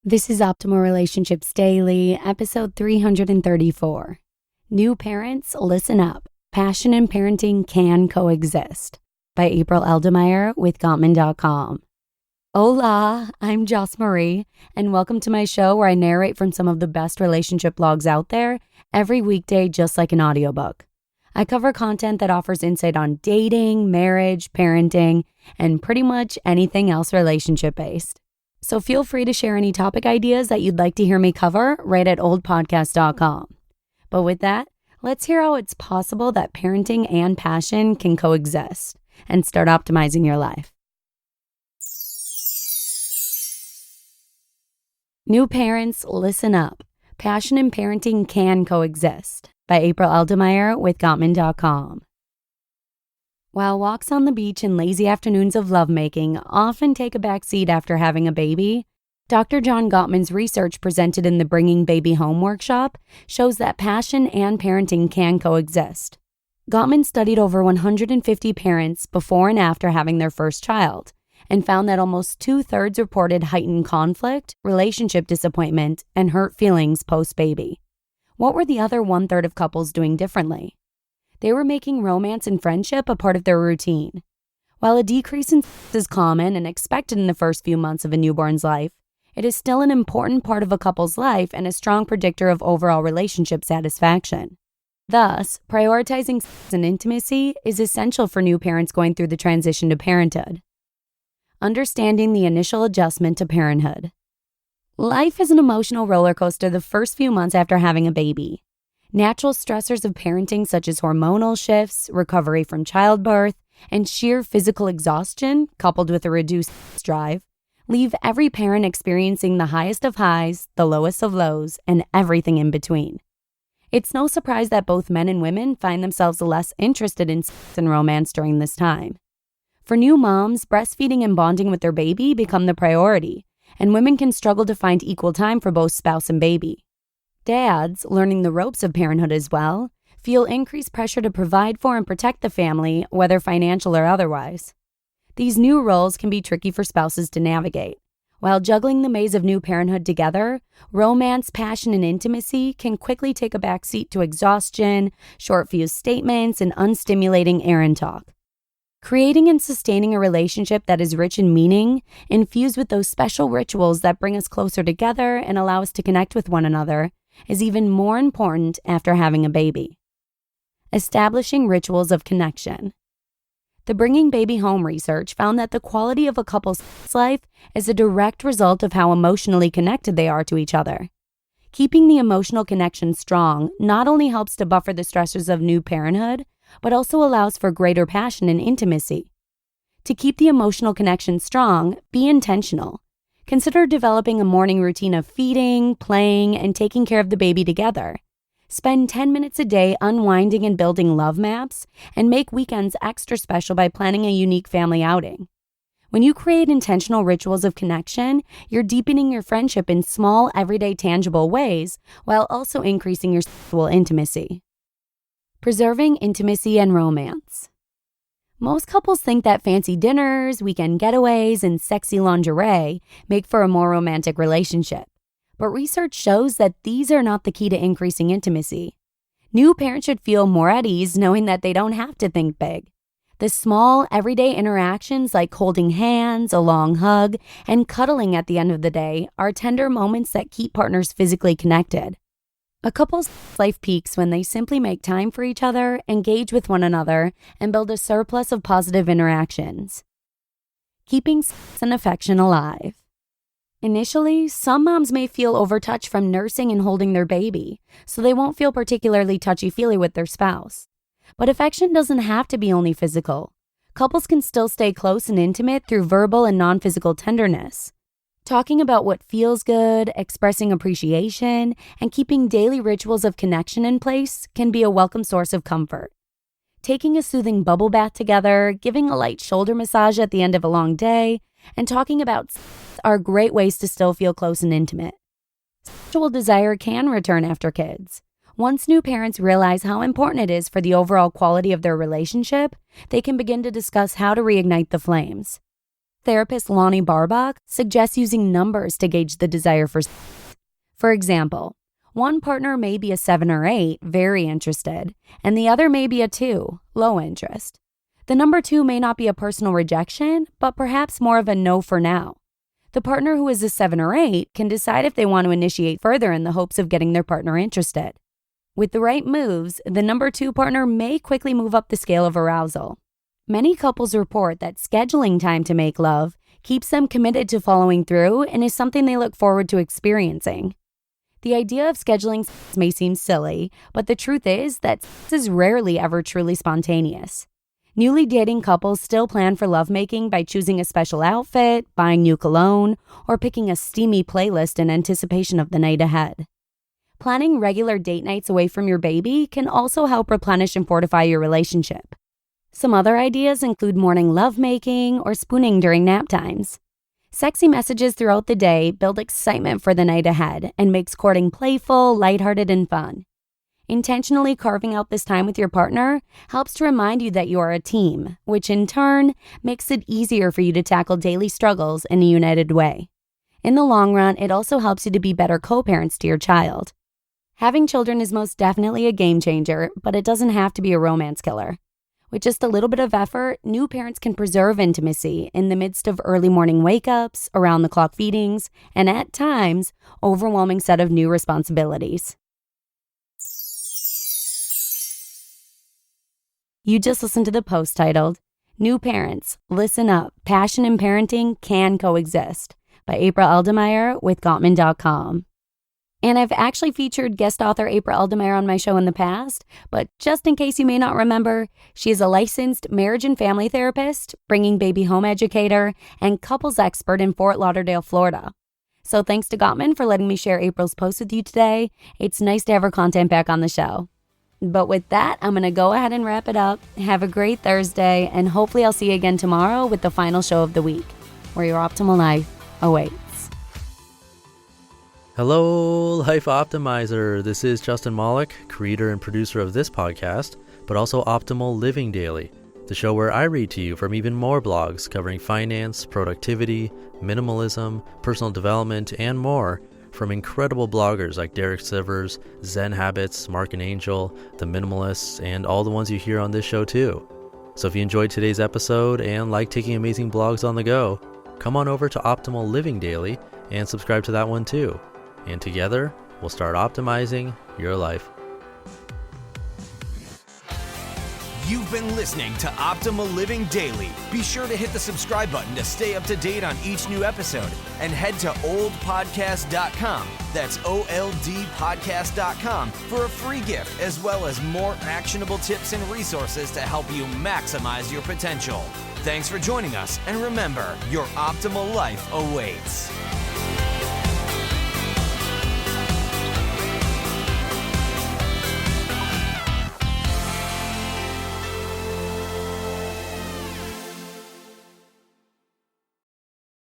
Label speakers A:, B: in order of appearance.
A: This is Optimal Relationships Daily, episode 334. New parents, listen up. Passion and parenting can coexist. By April Eldemire with Gottman.com. Hola, I'm Joss Marie, and welcome to my show where I narrate from some of the best relationship blogs out there every weekday just like an audiobook. I cover content that offers insight on dating, marriage, parenting, and pretty much anything else relationship-based. So feel free to share any topic ideas that you'd like to hear me cover right at oldpodcast.com. But with that, let's hear how it's possible that parenting and passion can coexist and start optimizing your life. New parents, listen up. Passion and parenting can coexist. By April Eldemire with Gottman.com. While walks on the beach and lazy afternoons of lovemaking often take a back seat after having a baby, Dr. John Gottman's research presented in the Bringing Baby Home workshop shows that passion and parenting can coexist. Gottman studied over 150 parents before and after having their first child and found that almost 2/3 reported heightened conflict, relationship disappointment, and hurt feelings post-baby. What were the other 1/3 of couples doing differently? They were making romance and friendship a part of their routine. While a decrease in sex is common and expected in the first few months of a newborn's life, it is still an important part of a couple's life and a strong predictor of overall relationship satisfaction. Thus, prioritizing sex and intimacy is essential for new parents going through the transition to parenthood. Understanding the initial adjustment to parenthood. Life is an emotional roller coaster the first few months after having a baby. Natural stressors of parenting such as hormonal shifts, recovery from childbirth, and sheer physical exhaustion, coupled with a reduced drive, leave every parent experiencing the highest of highs, the lowest of lows, and everything in between. It's no surprise that both men and women find themselves less interested in sex and romance during this time. For new moms, breastfeeding and bonding with their baby become the priority, and women can struggle to find equal time for both spouse and baby. Dads, learning the ropes of parenthood as well, feel increased pressure to provide for and protect the family, whether financial or otherwise. These new roles can be tricky for spouses to navigate. While juggling the maze of new parenthood together, romance, passion, and intimacy can quickly take a backseat to exhaustion, short-fused statements, and unstimulating errand talk. Creating and sustaining a relationship that is rich in meaning, infused with those special rituals that bring us closer together and allow us to connect with one another, is even more important after having a baby. Establishing rituals of connection. The Bringing Baby Home research found that the quality of a couple's sex life is a direct result of how emotionally connected they are to each other. Keeping the emotional connection strong not only helps to buffer the stressors of new parenthood, but also allows for greater passion and intimacy. To keep the emotional connection strong, be intentional. Consider developing a morning routine of feeding, playing, and taking care of the baby together. Spend 10 minutes a day unwinding and building love maps, and make weekends extra special by planning a unique family outing. When you create intentional rituals of connection, you're deepening your friendship in small, everyday, tangible ways, while also increasing your sexual intimacy. Preserving intimacy and romance. Most couples think that fancy dinners, weekend getaways, and sexy lingerie make for a more romantic relationship. But research shows that these are not the key to increasing intimacy. New parents should feel more at ease knowing that they don't have to think big. The small, everyday interactions like holding hands, a long hug, and cuddling at the end of the day are tender moments that keep partners physically connected. A couple's life peaks when they simply make time for each other, engage with one another, and build a surplus of positive interactions. Keeping sex and affection alive. Initially, some moms may feel overtouched from nursing and holding their baby, so they won't feel particularly touchy-feely with their spouse. But affection doesn't have to be only physical. Couples can still stay close and intimate through verbal and non-physical tenderness. Talking about what feels good, expressing appreciation, and keeping daily rituals of connection in place can be a welcome source of comfort. Taking a soothing bubble bath together, giving a light shoulder massage at the end of a long day, and talking about sex are great ways to still feel close and intimate. Sexual desire can return after kids. Once new parents realize how important it is for the overall quality of their relationship, they can begin to discuss how to reignite the flames. Therapist Lonnie Barbach suggests using numbers to gauge the desire for sex. For example, one partner may be a 7 or 8, very interested, and the other may be a 2, low interest. The number 2 may not be a personal rejection, but perhaps more of a no for now. The partner who is a 7 or 8 can decide if they want to initiate further in the hopes of getting their partner interested. With the right moves, the number 2 partner may quickly move up the scale of arousal. Many couples report that scheduling time to make love keeps them committed to following through and is something they look forward to experiencing. The idea of scheduling sex may seem silly, but the truth is that sex is rarely ever truly spontaneous. Newly dating couples still plan for lovemaking by choosing a special outfit, buying new cologne, or picking a steamy playlist in anticipation of the night ahead. Planning regular date nights away from your baby can also help replenish and fortify your relationship. Some other ideas include morning lovemaking or spooning during nap times. Sexy messages throughout the day build excitement for the night ahead and makes courting playful, lighthearted, and fun. Intentionally carving out this time with your partner helps to remind you that you are a team, which in turn makes it easier for you to tackle daily struggles in a united way. In the long run, it also helps you to be better co-parents to your child. Having children is most definitely a game changer, but it doesn't have to be a romance killer. With just a little bit of effort, new parents can preserve intimacy in the midst of early morning wake-ups, around-the-clock feedings, and at times, overwhelming set of new responsibilities. You just listened to the post titled, New Parents, Listen Up, Passion and Parenting Can Coexist by April Eldemire with Gottman.com. And I've actually featured guest author April Eldemire on my show in the past, but just in case you may not remember, she is a licensed marriage and family therapist, bringing baby home educator, and couples expert in Fort Lauderdale, Florida. So thanks to Gottman for letting me share April's post with you today. It's nice to have her content back on the show. But with that, I'm going to go ahead and wrap it up. Have a great Thursday, and hopefully I'll see you again tomorrow with the final show of the week, where your optimal life awaits.
B: Hello, Life Optimizer. This is Justin Malik, creator and producer of this podcast, but also Optimal Living Daily, the show where I read to you from even more blogs covering finance, productivity, minimalism, personal development, and more from incredible bloggers like Derek Sivers, Zen Habits, Mark and Angel, The Minimalists, and all the ones you hear on this show too. So if you enjoyed today's episode and like taking amazing blogs on the go, come on over to Optimal Living Daily and subscribe to that one too. And together, we'll start optimizing your life.
C: You've been listening to Optimal Living Daily. Be sure to hit the subscribe button to stay up to date on each new episode. And head to oldpodcast.com, that's OLDpodcast.com, for a free gift as well as more actionable tips and resources to help you maximize your potential. Thanks for joining us, and remember, your optimal life awaits.